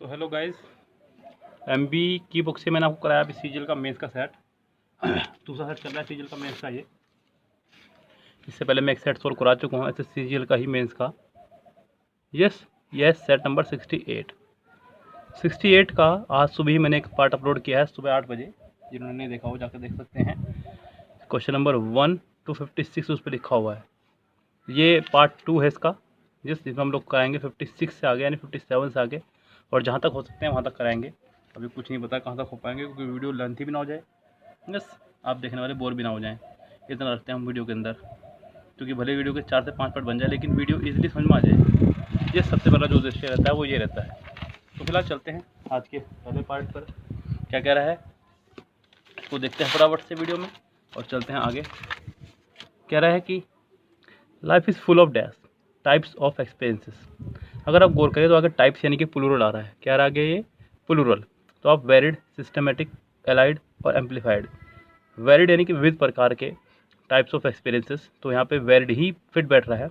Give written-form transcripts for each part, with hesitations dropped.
So hello guys, MB की book से मैंने आपको कराया अभी सीजीएल का मेंस का सेट। दूसरा सेट चल रहा है सीजीएल का मेंस का। ये इससे पहले मैं एक सेट सोल्व करा चुका हूँ ऐसे सीजीएल का ही मेंस का। यस सेट नंबर 68 का आज सुबह ही मैंने एक पार्ट अपलोड किया है सुबह 8 बजे। जिन्होंने नहीं देखा हो जाकर देख सकते हैं। क्वेश्चन नंबर 1 to 56 उस पर लिखा हुआ है। ये पार्ट 2 है इसका, जिसमें हम लोग कराएंगे 56 से आगे यानी 57 से आगे, और जहाँ तक हो सकते हैं वहाँ तक कराएंगे। अभी कुछ नहीं पता कहाँ तक हो पाएंगे, क्योंकि वीडियो लेंथी भी ना हो जाए, बस आप देखने वाले बोर भी ना हो जाएं। इतना रखते हैं हम वीडियो के अंदर, क्योंकि भले वीडियो के 4 से 5 पार्ट बन जाए लेकिन वीडियो ईजिली समझ में आ जाए। ये सबसे पहला जो उद्देश्य रहता है वो ये रहता है। तो फिलहाल चलते हैं आज के पहले पार्ट पर। क्या कह रहा है इसको देखते हैं फटाफट से वीडियो में और चलते हैं आगे। कह रहा है कि life is full of dash types of experiences. अगर आप गौर करें तो आगे टाइप्स यानी कि प्लूरल आ रहा है। क्या आ गया ये? प्लूरल। तो आप वेरिड, सिस्टमेटिक, एलाइड और एम्पलीफाइड। वेरिड यानी कि विविध प्रकार के, टाइप्स ऑफ एक्सपीरियंसेस, तो यहाँ पे वेरिड ही फिट बैठ रहा है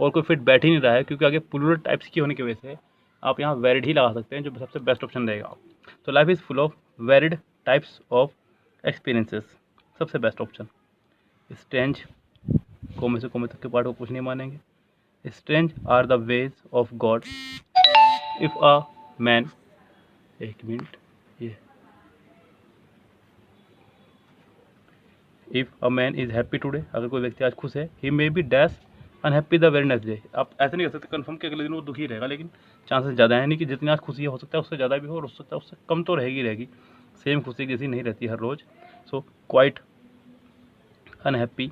और कोई फिट बैठ ही नहीं रहा है, क्योंकि आगे प्लूरल टाइप्स की होने की वजह से आप यहाँ वेरिड ही लगा सकते हैं, जो सबसे बेस्ट ऑप्शन रहेगा। तो life is full of varied types of experiences, सबसे बेस्ट ऑप्शन। स्ट्रेंज, कोमे से कोमे तक के पार्ट को कुछ नहीं मानेंगे। Strange are the ways of God if a man, एक मिनट, ये if a man is happy today, अगर कोई व्यक्ति आज खुश है, he may be dash unhappy the very next day. आप ऐसे नहीं कर सकते कंफर्म कि अगले दिन वो दुखी रहेगा, लेकिन चांसेस ज़्यादा है नहीं कि जितनी आज खुशी हो सकता है उससे ज़्यादा भी हो और हो सकता है उससे कम तो रहेगी। सेम खुशी जैसी नहीं रहती हर रोज़। So quite unhappy,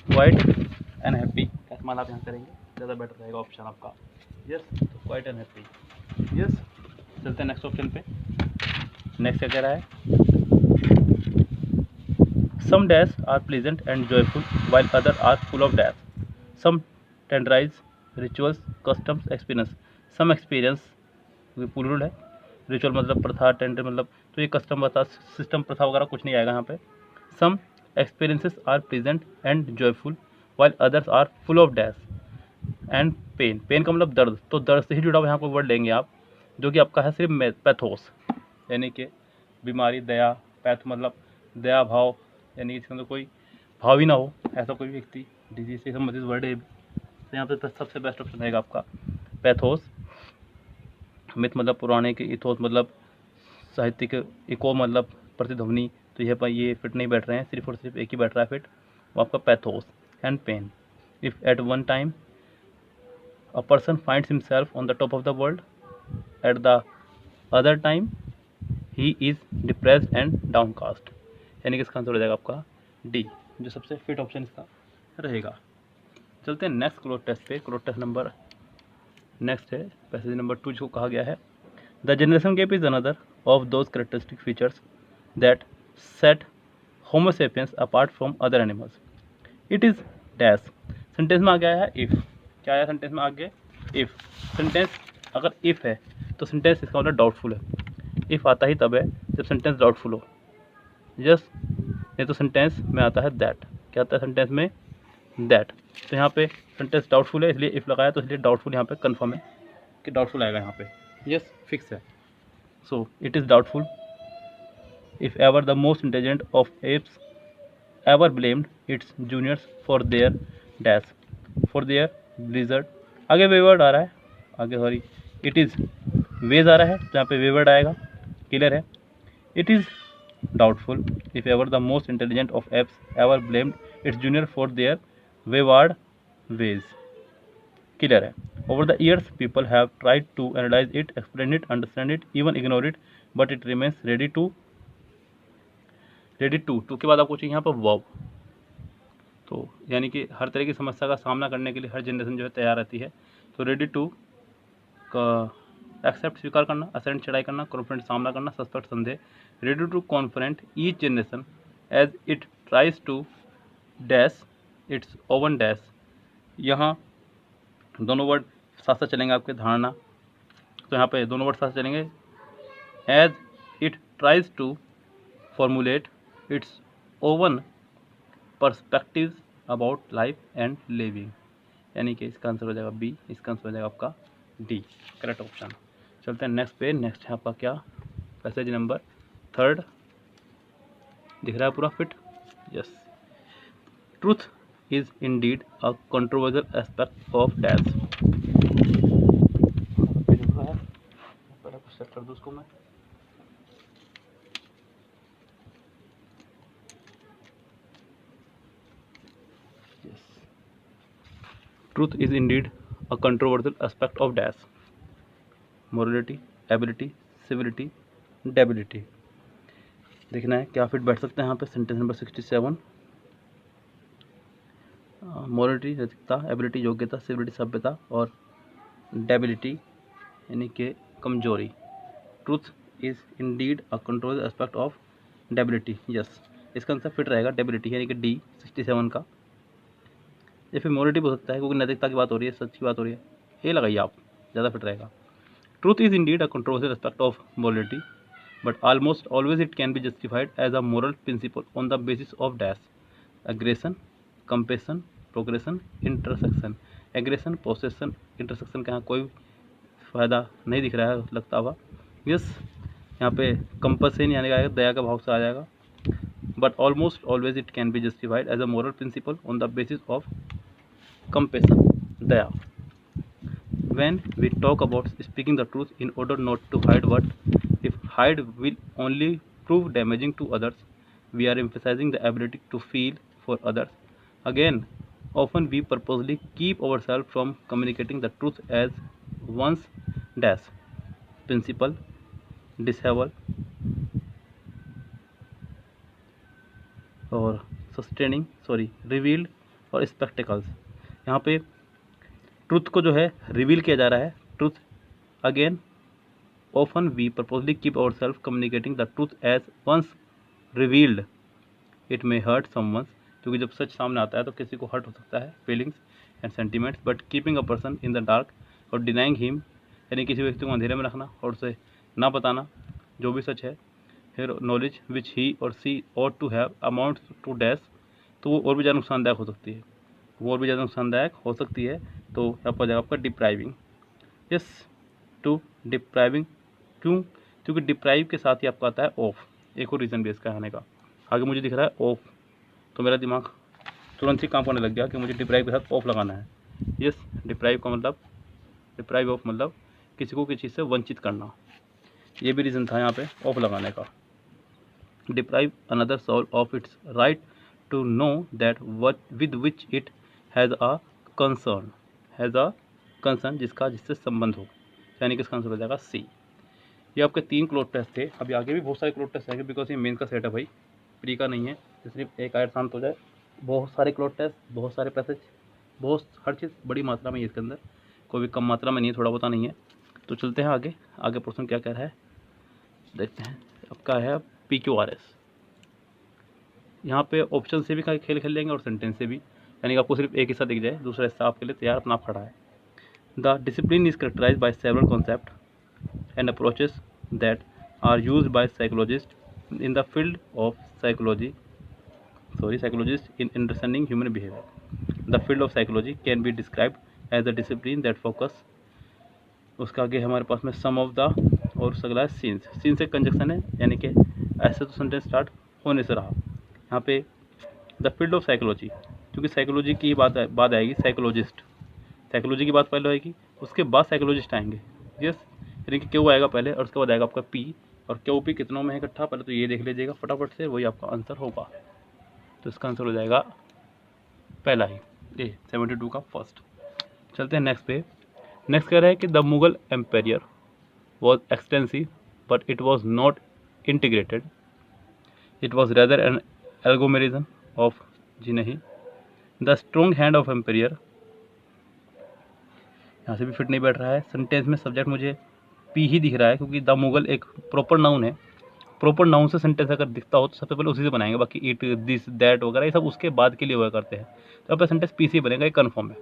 quite unhappy का इस्तेमाल आप यहाँ करेंगे, ज़्यादा बेटर रहेगा ऑप्शन आपका। यस, तो क्वाइट अनहैप्पी। यस, चलते हैं नेक्स्ट ऑप्शन पे। नेक्स्ट क्या कह रहा है? Some dash are pleasant and joyful while other are full of dash. Some tenderise rituals customs experience. Some experience plural है, रिचुअल मतलब प्रथा, टेंडर मतलब, तो ये कस्टम प्रथा, सिस्टम प्रथा वगैरह कुछ नहीं आएगा यहाँ पे। Some experiences are pleasant and joyful while others are full of dash and pain. Pain का मतलब दर्द, तो दर्द से ही जुड़ा हुआ यहाँ पर वर्ड लेंगे आप, जो कि आपका है सिर्फ पैथोस, यानी कि बीमारी। दया, पैथ मतलब दया भाव, यानी कि इसके अंदर कोई भाव ही ना हो, ऐसा कोई व्यक्ति, डिजीज से संबंधित वर्ड है। तो यहाँ पे सबसे बेस्ट ऑप्शन रहेगा आपका पैथोस। मिथ मतलब पुराने के, इथोस मतलब साहित्यिक, इको मतलब प्रतिध्वनि, तो ये फिट नहीं बैठ रहे हैं, सिर्फ और सिर्फ एक ही बैठ रहा है फिट, वो आपका pathos. And pain, if at one time a person finds himself on the top of the world, at the other time he is depressed and downcast, यानी कि इसका आंसर हो जाएगा आपका डी, जो सबसे फिट ऑप्शन इसका रहेगा। चलते हैं नेक्स्ट क्लोज टेस्ट पे। क्लोज टेस्ट नंबर नेक्स्ट है पैसेज नंबर 2, जिसको कहा गया है the generation gap is another of those characteristic features that set homo sapiens apart from other animals. It is dash. Sentence में आ गया है इफ़। क्या आया सेंटेंस में आगे? इफ़। सेंटेंस अगर इफ़ है तो सेंटेंस इसका मतलब डाउटफुल है। इफ़ आता ही तब है जब सेंटेंस डाउटफुल हो। यस, नहीं तो सेंटेंस में आता है दैट। क्या आता है सेंटेंस में? दैट। तो यहाँ पे सेंटेंस डाउटफुल है इसलिए इफ़ लगाया, तो इसलिए डाउटफुल यहाँ पे कंफर्म है कि डाउटफुल आएगा यहाँ पे। यस, फिक्स है। So it is doubtful if ever the most intelligent of apps ever blamed its juniors for their dash, for their blizzard। आगे वेवर्ड आ रहा है, आगे सॉरी इट इज़ वेज आ रहा है, तो यहाँ पे वेवर्ड आएगा, क्लियर है। It is doubtful if ever the most intelligent of apes ever blamed its junior for their wayward ways, clear है। Over the years people have tried to analyse it, explain it, understand it, even ignore it, but it remains ready to के बाद आपको चाहिए यहाँ पर verb. तो यानी कि हर तरह की समस्या का सामना करने के लिए हर जनरेशन जो है तैयार रहती है। तो रेडी टू का एक्सेप्ट स्वीकार करना, असेंट चढ़ाई करना, कॉन्फिडेंट सामना करना, सस्पेक्ट संदेह। Ready to confident each generation as it tries to dash its own dash. यहाँ दोनों वर्ड साथ साथ चलेंगे आपके, धारणा, तो यहाँ पे दोनों वर्ड साथ चलेंगे। As it tries to formulate its own perspective about life and living, यानी कि इसका आंसर हो जाएगा बी, इसका आंसर हो जाएगा आपका डी, करेक्ट ऑप्शन। चलते हैं नेक्स्ट पे। नेक्स्ट है आपका क्या, पैसेज नंबर 3 दिख रहा है पूरा fit. Yes, truth is indeed a controversial aspect of dash. पहले कुछ सेट कर दूँ उसको मैं। Truth is indeed a controversial aspect of dash. Morality, ability, civility, debility. देखना है क्या फिट बैठ सकते हैं यहाँ पे। Sentence number 67। मोरलिटी नैतिकता, एबिलिटी योग्यता, सिविलिटी सभ्यता और डेबिलिटी यानी कि कमजोरी। Truth is indeed a control aspect of debility. Yes, इसका आंसर फिट रहेगा डेबिलिटी यानी कि डी 67 का। या फिर मोरलिटी हो सकता है क्योंकि नैतिकता की बात हो रही है, सच की बात हो रही है। ये लगाइए आप, ज़्यादा फिट रहेगा। Truth is indeed a controversial aspect of morality, but almost always it can be justified as a moral principle on the basis of dash: aggression, compassion, progression, intersection। Aggression, possession, intersection का यहाँ कोई फ़ायदा नहीं दिख रहा है लगता हुआ। यस, यहाँ पे कंपैशन यानी कि दया का भाव से आ जाएगा। But almost always it can be justified as a moral principle on the basis of compassion, दया। When we talk about speaking the truth in order not to hide what if hide will only prove damaging to others, we are emphasizing the ability to feel for others. Again, often we purposely keep ourselves from communicating the truth as one's dash principle, disable और revealed और spectacles। यहाँ पे truth को जो है reveal किया जा रहा है। Truth again often we purposely keep our self communicating the truth as once revealed it may hurt someone, क्योंकि जब सच सामने आता है तो किसी को हर्ट हो सकता है feelings and sentiments. But keeping a person in the dark और डिनाइंग हिम यानी किसी व्यक्ति को अंधेरे में रखना और उसे ना बताना जो भी सच है। फिर knowledge which he or she ought to have amount to dash, तो वो और भी ज़्यादा नुकसानदायक हो सकती है, वो और भी ज़्यादा नुकसानदायक हो सकती है। तो यहाँ पर जाएगा आपका डिप्राइविंग। यस, टू डिप्राइविंग, क्यों? क्योंकि डिप्राइव के साथ ही आपका आता है ऑफ। एक और रीज़न भी इसका आने का। आगे मुझे दिख रहा है ऑफ, तो मेरा दिमाग तुरंत ही काम करने लग गया कि मुझे डिप्राइव के साथ ऑफ लगाना है। यस, डिप्राइव का मतलब, डिप्राइव ऑफ मतलब किसी को किसी चीज़ से वंचित करना। ये भी रीज़न था यहाँ पे ऑफ लगाने का। Deprive another soul of its right to know that what with which it has a concern, जिससे संबंध हो, यानी कि इसका आंसर हो जाएगा सी। ये आपके 3 क्लोज टेस्ट थे। अभी आगे भी बहुत सारे क्लोज टेस्ट आएंगे बिकॉज ये मेन का सेट है भाई, प्री का नहीं है। सिर्फ एक आयर शांत हो जाए, बहुत सारे क्लोज टेस्ट, बहुत सारे पैसेज, बहुत हर चीज़ बड़ी मात्रा में है इसके अंदर, कोई भी कम मात्रा में नहीं है, थोड़ा बहुत नहीं है। तो चलते हैं आगे। आगे प्रश्न क्या कह रहा है देखते हैं। आपका है PQRS। यहाँ पे ऑप्शन से भी खेल खेल लेंगे और सेंटेंस से भी, यानी कि आपको सिर्फ एक हिस्सा दिख जाए, दूसरा हिस्सा आपके लिए तैयार अपना खड़ा है। The discipline is characterise by several concept and approaches that are used by psychologist in the field of psychologists in understanding human behavior. The field of psychology can be described as a discipline that focus, उसका आगे हमारे पास में सम of the और अगला है scenes. Scene से conjunction है, यानी कि ऐसे तो सेंटेंस स्टार्ट होने से रहा। यहाँ पे द फील्ड ऑफ साइकोलॉजी, क्योंकि साइकोलॉजी की बात आएगी, साइकोलॉजी की बात पहले आएगी, उसके बाद साइकोलॉजिस्ट आएंगे। यस, यानी कि क्यों आएगा पहले और उसके बाद आएगा आपका पी। और क्यों पी कितनों में है इकट्ठा, पहले तो ये देख लीजिएगा फटाफट से, वही आपका आंसर होगा। तो इसका आंसर हो जाएगा पहला ही, ए 72 का फर्स्ट। चलते हैं नेक्स्ट पे। नेक्स्ट कह रहा है कि the Mughal empire was extensive but it was not integrated, it was rather an agglomeration of, जी नहीं। The strong hand of empire, यहाँ से भी फिट नहीं बैठ रहा है। सेंटेंस में सब्जेक्ट मुझे पी ही दिख रहा है, क्योंकि द मुगल एक प्रॉपर नाउन है। प्रॉपर नाउन से सेंटेंस अगर दिखता हो तो सबसे पहले उसी से बनाएंगे, बाकी इट, दिस, दैट वगैरह ये सब उसके बाद के लिए हुआ करते हैं। तो यहाँ पर सेंटेंस पी से बनेगा, ये कन्फर्म है।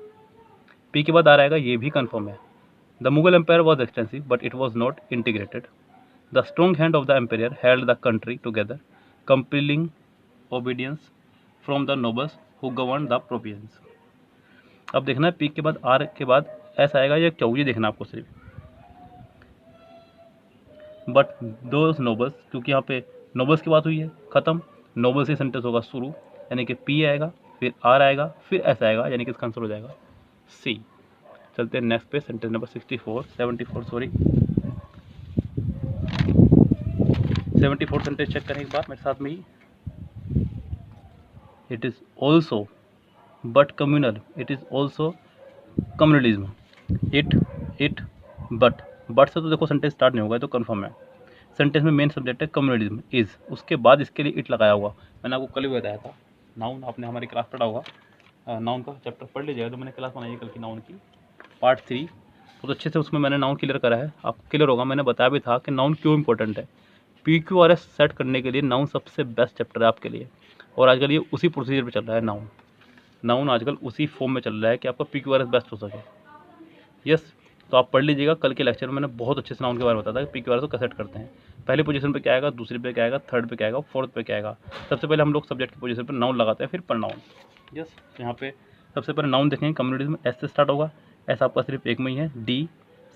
पी के बाद आ रहेगा, ये भी कन्फर्म है। The Mughal empire was extensive but it was not integrated. The strong hand of the empire held the country together, compelling obedience from the nobles who govern the province. अब देखना है पी के बाद आर के बाद S आएगा या क्यों, ये देखना आपको सिर्फ। बट दोज नोबल्स, क्योंकि यहाँ पे नोबल्स की बात हुई है, ख़त्म, नोबल से सेंटेंस होगा शुरू, यानी कि पी आएगा, फिर आर आएगा, फिर एस आएगा, यानी कि इसका आंसर हो जाएगा सी। चलते हैं नेक्स्ट पे, sentence number 74 sorry 74 sentence check करें एक बार मेरे साथ में ही। It is also but communal, it is also communalism, it but से तो देखो सेंटेंस स्टार्ट नहीं होगा, तो कन्फर्म है। सेंटेंस में मेन सब्जेक्ट है कम्युनलिज्म इज़, उसके बाद इसके लिए इट लगाया हुआ, मैंने आपको कल भी बताया था। नाउन आपने हमारी क्लास पढ़ा होगा, नाउन का चैप्टर पढ़ लीजिएगा, जो मैंने क्लास बनाई है कल की नाउन की, पार्ट 3, बहुत अच्छे से उसमें मैंने नाउन क्लियर करा है, आपको क्लियर होगा। मैंने बताया भी था कि नाउन क्यों इंपॉर्टेंट है। PQRS सेट करने के लिए नाउन सबसे बेस्ट चैप्टर है आपके लिए, और आजकल ये उसी प्रोसीजर पे चल रहा है। नाउन आजकल उसी फॉर्म में चल रहा है कि आपका PQRS बेस्ट हो सके। यस, तो आप पढ़ लीजिएगा, कल के लेक्चर में मैंने बहुत अच्छे से नाउन के बारे में बताया था कि PQRS को कैसे सेट करते हैं। पहली पोजीशन पे क्या आएगा, दूसरी पे क्या आएगा, थर्ड पे क्या आएगा, फोर्थ पे क्या आएगा। सबसे पहले हम लोग सब्जेक्ट की पोजीशन पर नाउन लगाते हैं, फिर प्रोनाउन। यस, यहाँ पे सबसे पहले नाउन देखेंगे, कम्युनिटीज़ एस से स्टार्ट होगा, एस आपका सिर्फ एक में ही है, डी,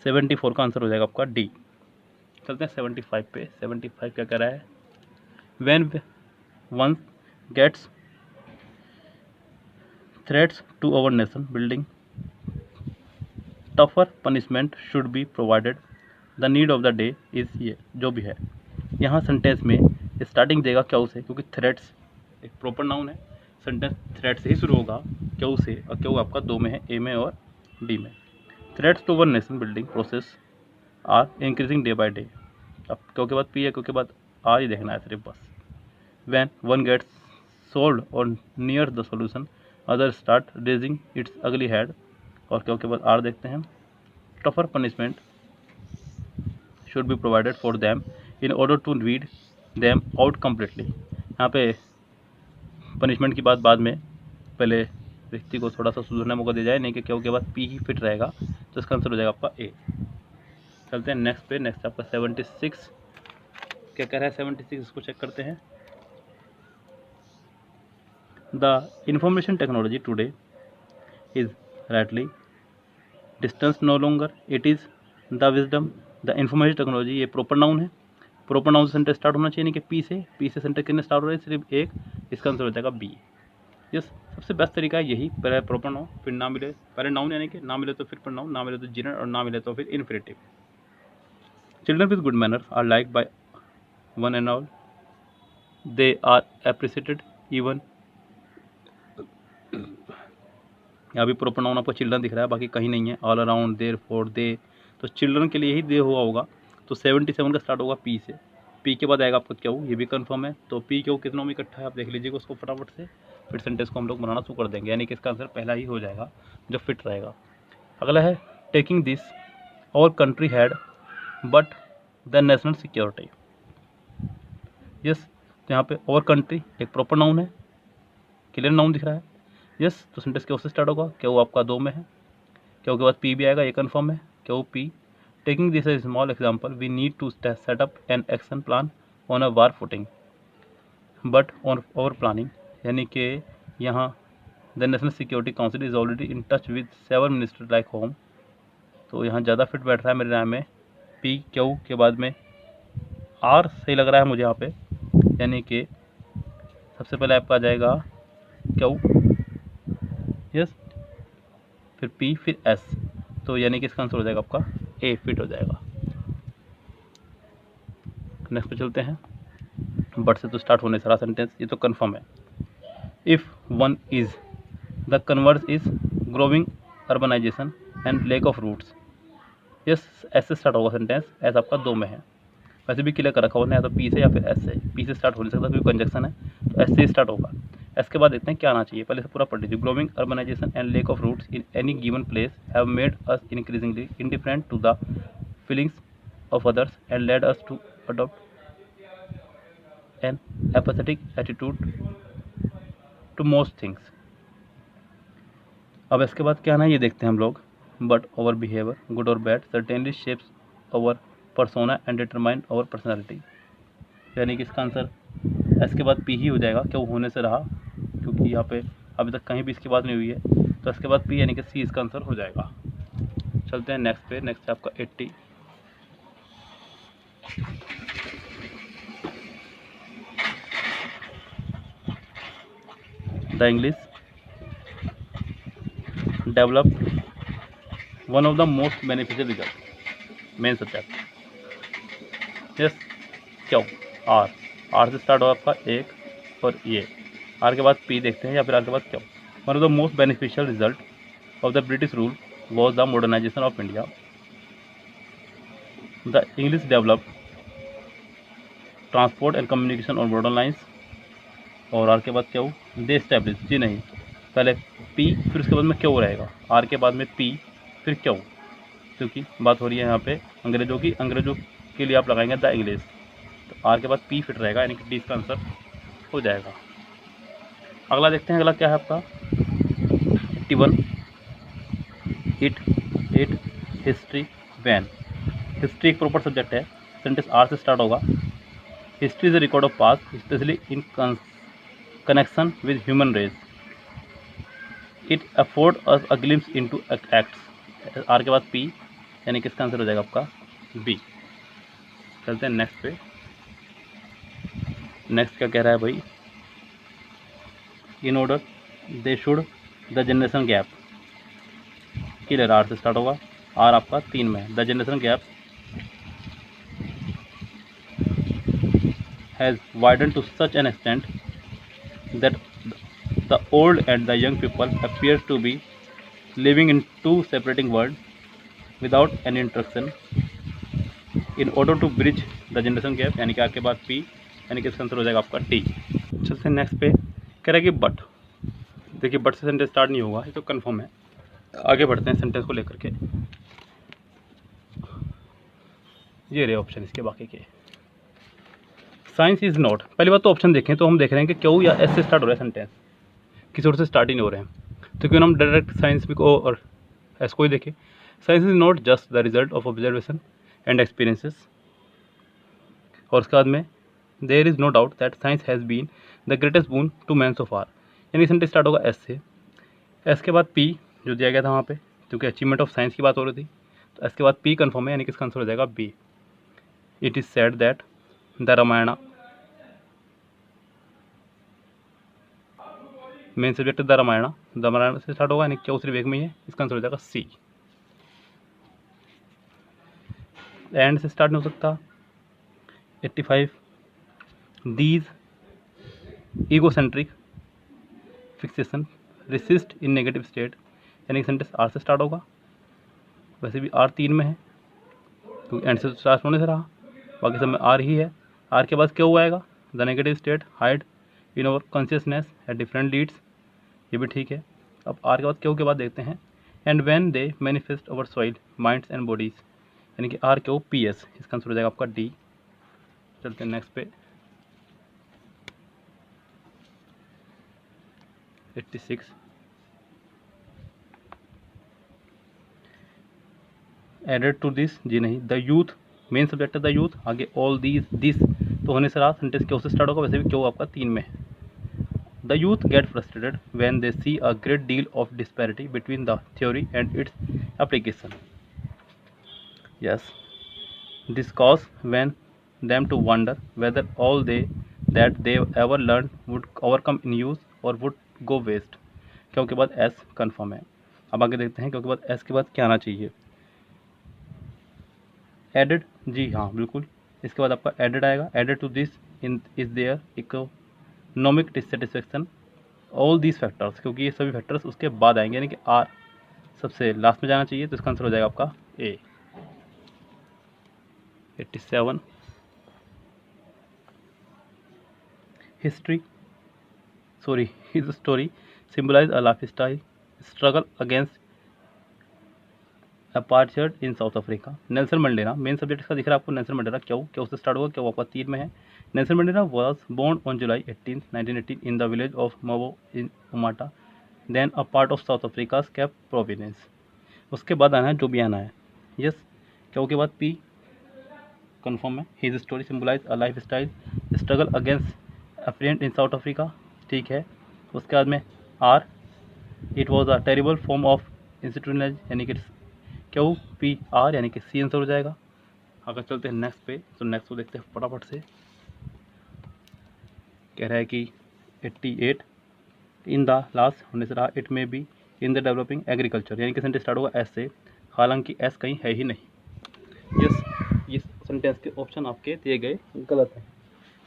74 का आंसर हो जाएगा आपका डी। चलते हैं 75 पे। 75 क्या कह रहा है, when one gets threats to our nation building, tougher punishment should be provided, the need of the day is, ये जो भी है यहाँ सेंटेंस में स्टार्टिंग देगा क्यों से, क्योंकि थ्रेट्स एक प्रॉपर नाउन है, सेंटेंस थ्रेट से ही शुरू होगा, क्यों से, और क्यों आपका दो में है, ए में और डी में। Threats to our nation building process are increasing day by day, अब क्यों के बाद पी है, क्यों के बाद आर ही देखना है सिर्फ बस। व्हेन वन गेट्स सोल्ड और near the solution, other start raising its ugly head, और क्यों के बाद आर देखते हैं। Tougher punishment should be provided for them in order to weed them out completely, यहाँ पे पनिशमेंट की बात बाद में, पहले व्यक्ति को थोड़ा सा सुधरने मौका दिया जाए, नहीं कि क्यों के बाद पी ही फिट रहेगा, तो इसका आंसर हो जाएगा आपका ए। चलते हैं नेक्स्ट पे। नेक्स्ट आपका 76 क्या कह रहा है, 76 इसको चेक करते हैं। The information technology today is rightly distance no longer, it is the wisdom. The information technology ये प्रॉपर नाउन है, प्रॉपर नाउन से सेंटेंस स्टार्ट होना चाहिए, नहीं कि पी से सेंटेंस कितने स्टार्ट हो रहे हैं, सिर्फ एक, इसका आंसर हो जाएगा बी। यस, सबसे बेस्ट तरीका है यही, पहले प्रॉपर नाउन फिर ना मिले, पहले नाउन यानी कि ना मिले तो फिर प्रोनाउन, ना मिले तो जीनर, और ना मिले तो फिर infinitive. Children with good manner are like by one and all, they are appreciated even, यहाँ भी प्रॉपर नाउन आपको चिल्ड्रन दिख रहा है, बाकी कहीं नहीं है, ऑल अराउंड, देयर फॉर, दे, तो चिल्ड्रन के लिए ही दे हुआ होगा, तो 77 का स्टार्ट होगा पी से, पी के बाद आएगा आपका क्यों, ये भी कंफर्म है, तो पी क्यों कितनों में इकट्ठा है आप देख लीजिएगा उसको फटाफट से, फिर सेंटेंस को हम लोग बनाना शुरू कर देंगे, यानी कि इसका आंसर पहला ही हो जाएगा जो फिट रहेगा। अगला है टेकिंग दिस और country had but the national security. Yes, तो यहाँ पे और कंट्री एक प्रॉपर नाउन है, क्लियर नाउन दिख रहा है। यस, तो सेंटेंस क्यों से स्टार्ट होगा, क्यों आपका दो में है, क्यों के बाद पी भी आएगा, ये कंफर्म है, Q P. Taking this a small example, we need to set up an action plan on a war footing but on over planning, यानी कि यहाँ the national security council is already in touch with 7 minister like home, तो यहाँ ज़्यादा fit बैठ रहा है मेरे राय में, पी क्यू के बाद में आर सही लग रहा है मुझे यहाँ पे, यानी कि सबसे पहले आपका आ जाएगा क्यू, यस, फिर पी, फिर एस, तो यानी कि इसका आंसर हो जाएगा आपका ए, फिट हो जाएगा। नेक्स्ट पे चलते हैं, बट से तो स्टार्ट होने सारा सेंटेंस, ये तो कंफर्म है। If one is, the converse is growing urbanisation and lack of roots. Yes, S से स्टार्ट होगा सेंटेंस, एस आपका दो में है, वैसे भी क्लियर कर रखा हुआ है, या तो पी से या फिर एस से, पी से स्टार्ट हो नहीं सकता क्योंकि कंजक्शन है, तो एस से स्टार्ट होगा। एस के बाद देखते हैं क्या आना चाहिए, पहले से पूरा पढ़ लीजिए। Growing urbanisation and lack of roots in any given place have made us increasingly indifferent to the feelings of others and led us to adopt an apathetic attitude to most things. अब इसके बाद क्या आना है ये देखते हैं हम लोग। बट ओवर बिहेवियर, गुड और bad, certainly shapes over persona and determine over personality, यानी कि इसका आंसर एस के बाद पी ही हो जाएगा, क्यों होने से रहा, क्योंकि यहाँ पे अभी तक कहीं भी इसकी बात नहीं हुई है, तो इसके बाद पी यानी कि सी इसका आंसर हो जाएगा। चलते हैं नेक्स्ट पे। नेक्स्ट है आपका 80। The English develop one of the most beneficial result main subject. Yes, क्यों? आर से स्टार्ट होगा आपका एक और ये आर के बाद पी देखते हैं या फिर आर के बाद Q. One of the most beneficial result of the British rule was the modernisation of India. The English develop transport and communication on border lines. और आर के बाद क्या हो? दे एस्टैब्लिश। जी नहीं, पहले पी फिर उसके बाद में क्यों रहेगा, आर के बाद में पी फिर क्यों, क्योंकि बात हो रही है यहाँ पे अंग्रेजों की। अंग्रेजों के लिए आप लगाएंगे द इंग्लिश, तो आर के बाद पी फिट रहेगा, यानी कि डी इसका आंसर हो जाएगा। अगला देखते हैं, अगला क्या है आपका 81 इट हिस्ट्री वैन। हिस्ट्री एक प्रॉपर सब्जेक्ट है, सेंटेंस आर से स्टार्ट होगा। History is a record of past specially in connection with human race. It afford us a glimpse into acts. R के बाद पी, यानी कि इसका आंसर हो जाएगा आपका बी। चलते हैं नेक्स्ट पे। नेक्स्ट क्या कह रहा है भाई, in order they should the generation gap. Clear, R से स्टार्ट होगा, आर आपका 3 में है। The generation gap has widen to such an extent that the old and the young people appear to be living in 2 separating world without any interaction. In order to bridge the generation gap, यानी कि are के बाद P, यानी कि इसका answer हो जाएगा आपका डी। चलते हैं नेक्स्ट पे। कह रहा है कि बट, देखिए बट से सेंटेंस स्टार्ट नहीं होगा, ये तो कन्फर्म है। आगे बढ़ते हैं सेंटेंस को लेकर के। ये रहे ऑप्शन इसके बाकी के। साइंस इज नॉट, पहली बात तो ऑप्शन देखें तो हम देख रहे हैं कि क्यों या एस से स्टार्ट हो रहा है सेंटेंस, किसी और से स्टार्ट ही नहीं हो रहे हैं। तो क्यों हम डायरेक्ट साइंस भी को और एस को ही देखें। Science is not just the result of observation and experiences. और उसके बाद में there is no doubt that science has been the greatest boon to man so far, यानी सेंटेंस स्टार्ट होगा एस से। एस के बाद पी जो दिया गया था वहाँ पे, क्योंकि अचीवमेंट ऑफ साइंस की बात हो रही थी, तो एस के बाद पी कन्फर्म है, यानी कि इसका आंसर हो जाएगा B. It is said that the Ramayana, main subject the Ramayana से स्टार्ट होगा, यानी कि उस विवेक में ही है, इसका आंसर हो जाएगा सी। एंड से स्टार्ट नहीं हो सकता। 85 these egocentric fixation resist in negative state, यानी कि सेंटेंस आर से स्टार्ट होगा। वैसे भी आर 3 में है, क्योंकि एंड से स्टार्ट होने से रहा, बाकी सब में आर ही है। आर के बाद क्या हुआ आएगा, the negative state hide in over consciousness at different leads, ये भी ठीक है। अब आर के बाद क्यों के बाद देखते हैं, and when they manifest over soil minds and bodies, यानी कि आर क्यों पी एस, इसका आंसर हो जाएगा आपका डी। चलते हैं नेक्स्ट पे। 86 एडेड टू दिस, जी नहीं, द यूथ, मेन सब्जेक्ट है द यूथ, आगे ऑल दीज दिस तो होने से रहा, सेंटेंस क्यों से स्टार्ट होगा, वैसे भी क्यों आपका 3 में है। The youth get frustrated when they see a great deal of disparity between the theory and its application. Yes, this cause when them to wonder whether all they that they ever learn would overcome in use or would go waste. क्योंकि बाद S confirm है। अब आगे देखते हैं क्योंकि बाद S के बाद क्या आना चाहिए। एडेड, जी हाँ बिल्कुल, इसके बाद आपका एडेड आएगा। Added to this in is there economic dissatisfaction all these factors, क्योंकि ये सभी फैक्टर्स उसके बाद आएंगे, यानी कि आर सबसे लास्ट में जाना चाहिए, तो इसका आंसर हो जाएगा आपका ए। 87 his story symbolized a lifestyle struggle against apartheid in South Africa. Nelson Mandela, main subject इसका दिख रहा है आपको, नेल्सन मंडेला क्यों उससे स्टार्ट हुआ, क्यों आपका 3 में है। Nelson Mandela was born on July 18, 1918 in the village of Mvezo in Umtata, then a part of South Africa Cape providence. उसके बाद आना है जो भी आना है। यस, क्यों के बाद पी कन्फर्म है। His story symbolise a life style struggle against apartheid in South Africa, ठीक है। उसके बाद में R, it was a terrible form of institutionalise, यानी कि क्यू पी आर, यानी कि सी आंसर हो जाएगा। अगर चलते हैं नेक्स्ट पे, तो नेक्स्ट को देखते हैं फटाफट से। कह रहा है कि 88 इन द लास्ट होने से रहा, it may be in the developing agriculture, यानी कि सेंटेंस स्टार्ट होगा एस से, हालांकि एस कहीं है ही नहीं। यस, ये सेंटेंस के ऑप्शन आपके दिए गए गलत हैं।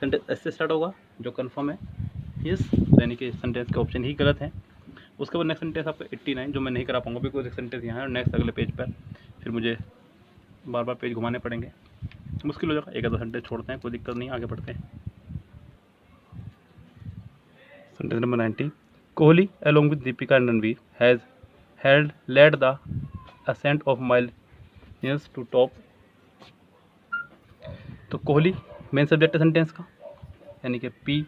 सेंटेंस एस से स्टार्ट होगा जो कन्फर्म है, यस, यानी कि सेंटेंस के ऑप्शन ही गलत हैं। उसके बाद नेक्स्ट सेंटेंस आपका 89 जो मैं नहीं करा पाऊंगा बिकॉज एक सेंटेंस यहाँ है और नेक्स्ट अगले पेज पर फिर मुझे बार बार पेज घुमाने पड़ेंगे, मुश्किल हो जाएगा। एक आधा सेंटेंस छोड़ते हैं, कोई दिक्कत नहीं, आगे बढ़ते हैं। Sentence number 90, Kohli along with Deepika and Ranveer has led the ascent of millions to top। तो कोहली मेन सब्जेक्ट है सेंटेंस का, यानी कि पी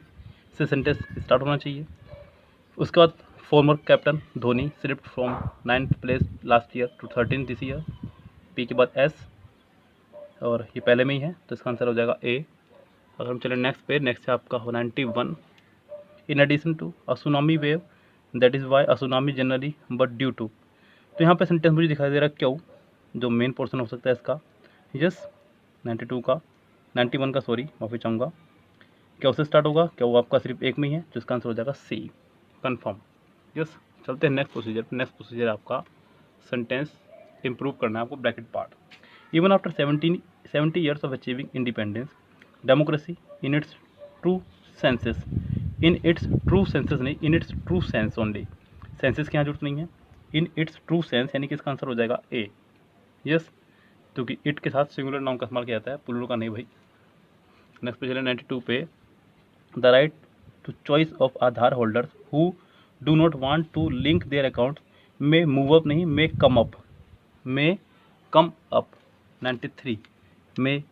से सेंटेंस स्टार्ट होना चाहिए। उसके बाद former captain Dhoni slipped from 9th place last year to 13th this year, P के बाद एस और ये पहले में ही है तो इसका आंसर हो जाएगा ए। अगर हम चले नेक्स्ट पे, नेक्स्ट है आपका 91, in addition to a tsunami wave that is why a tsunami generally but due to. तो यहाँ पे सेंटेंस मुझे दिखाई दे रहा है क्यों, जो मेन पोर्शन हो सकता है इसका। यस, 91 का सॉरी माफ़ी चाहूँगा, क्यों से स्टार्ट होगा, क्या वो आपका सिर्फ एक में ही है, तो इसका आंसर हो जाएगा सी, कन्फर्म। यस, चलते हैं नेक्स्ट प्रोसीजर। नेक्स्ट प्रोसीजर आपका सेंटेंस इंप्रूव करना है आपको, bracket part. Even after 70 years of achieving independence, democracy in its true senses, in its true senses नहीं, in its true sense only, senses की यहाँ जरूरत नहीं है, इन इट्स ट्रू सेंस, यानी कि इसका आंसर हो जाएगा ए। यस, क्योंकि इट के साथ सिंगुलर नाउन का इस्तेमाल किया जाता है, प्लूरल का नहीं भाई। नेक्स्ट पे चले 92 पे, the right to choice of Aadhaar holders who do not want to link their account में मूव अप नहीं, मे कम अप, मे कम अप। 93 में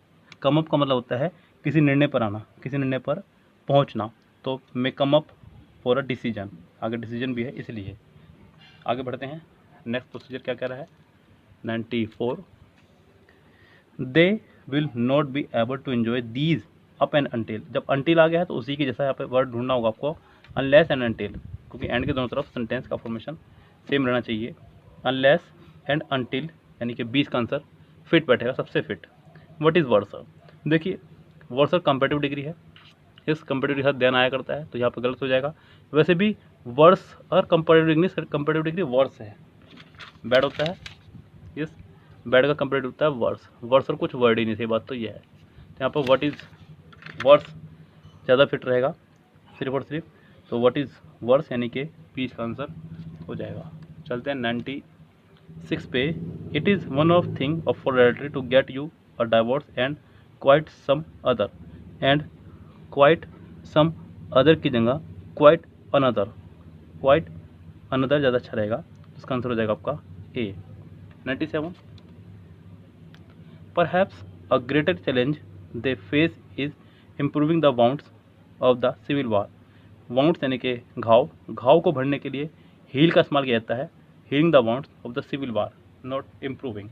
कम अप का मतलब होता है किसी निर्णय पर आना, किसी निर्णय पर पहुंचना, तो may come up for a decision, आगे डिसीजन भी है इसलिए। आगे बढ़ते हैं, नेक्स्ट प्रोसीजर क्या कह रहा है। 94, they will not be able to enjoy these up and until. जब अनटिल आ गया है तो उसी की जैसा यहाँ पे वर्ड ढूंढना होगा आपको, अनलेस एंड अनटिल, क्योंकि एंड के दोनों तरफ सेंटेंस का फॉर्मेशन सेम रहना चाहिए। अनलेस एंड अनटिल यानी कि 20 का आंसर फिट बैठेगा, सबसे फिट। व्हाट इज़ वर्सर, देखिए वर्सर कंपेरेटिव डिग्री है, इस कंपेरेटिव के साथ देन आया करता है, तो यहाँ पर गलत हो जाएगा। वैसे भी वर्स और comparative degree, comparative degree worse है, बैड होता है, यस, बैड का कंपेरेटिव होता है वर्स, वर्स और कुछ वर्ड ही नहीं, सही बात तो ये है। तो यहाँ पर व्हाट इज़ वर्स ज़्यादा फिट रहेगा सिर्फ और सिर्फ, तो व्हाट इज़ वर्स यानी कि पी का आंसर हो जाएगा। चलते हैं 96 पे, it is one of thing of for to get you a divorce and quite some other, and quite some other की जगह क्वाइट अनदर ज़्यादा अच्छा रहेगा, इसका आंसर हो जाएगा आपका A. 97, perhaps a greater challenge they face is improving the wounds of the civil war. Wounds यानी कि घाव को भरने के लिए हील का इस्तेमाल किया जाता है, healing the wounds of the civil war, not improving.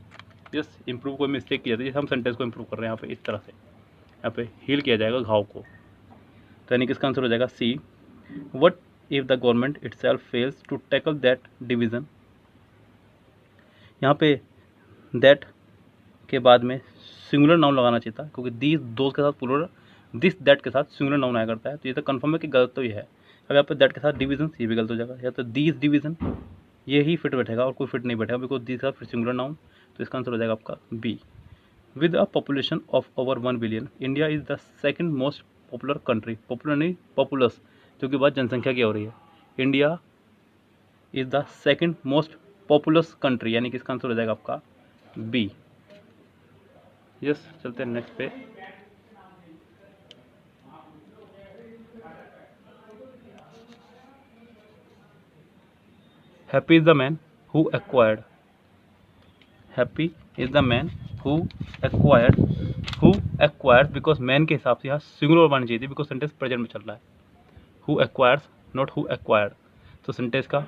Yes, improve कोई मिस्टेक की जाती है, जैसे हम सेंटेंस को इम्प्रूव कर रहे हैं यहाँ पे, इस तरह से यहाँ पे हील किया जाएगा घाव को, तो यानी कि इसका आंसर हो जाएगा C. What if the government itself fails to tackle that division, यहाँ पे दैट के बाद में सिंगुलर नाउन लगाना चाहिए था, क्योंकि दीज दोस्त के साथ प्लूरल, दिस दैट के साथ सिंगुलर नाउन आया करता है, तो ये तो कन्फर्म है कि गलत तो ये है। अब यहाँ पे दैट के साथ डिवीजन, ये भी गलत हो जाएगा, या तो दीज डिवीजन ये ही फिट बैठेगा और कोई फिट नहीं बैठेगा, बिकॉज दीज का फिर सिंगुलर नाउन, तो इसका आंसर हो जाएगा आपका B. With a population of over 1 billion, India is the second most popular country, popular नहीं पॉपुलस, क्योंकि बात जनसंख्या की हो रही है। India is the second most populous country, यानी कि इसका आंसर हो जाएगा आपका बी। यस, चलते हैं नेक्स्ट पे। Happy is the man who acquired, happy is the man who acquired, because man के हिसाब से यहाँ सिंगुलर बननी चाहिए थी, बिकॉज सेंटेंस प्रेजेंट में चल रहा है। Who acquires not who acquired, तो सेंटेंस का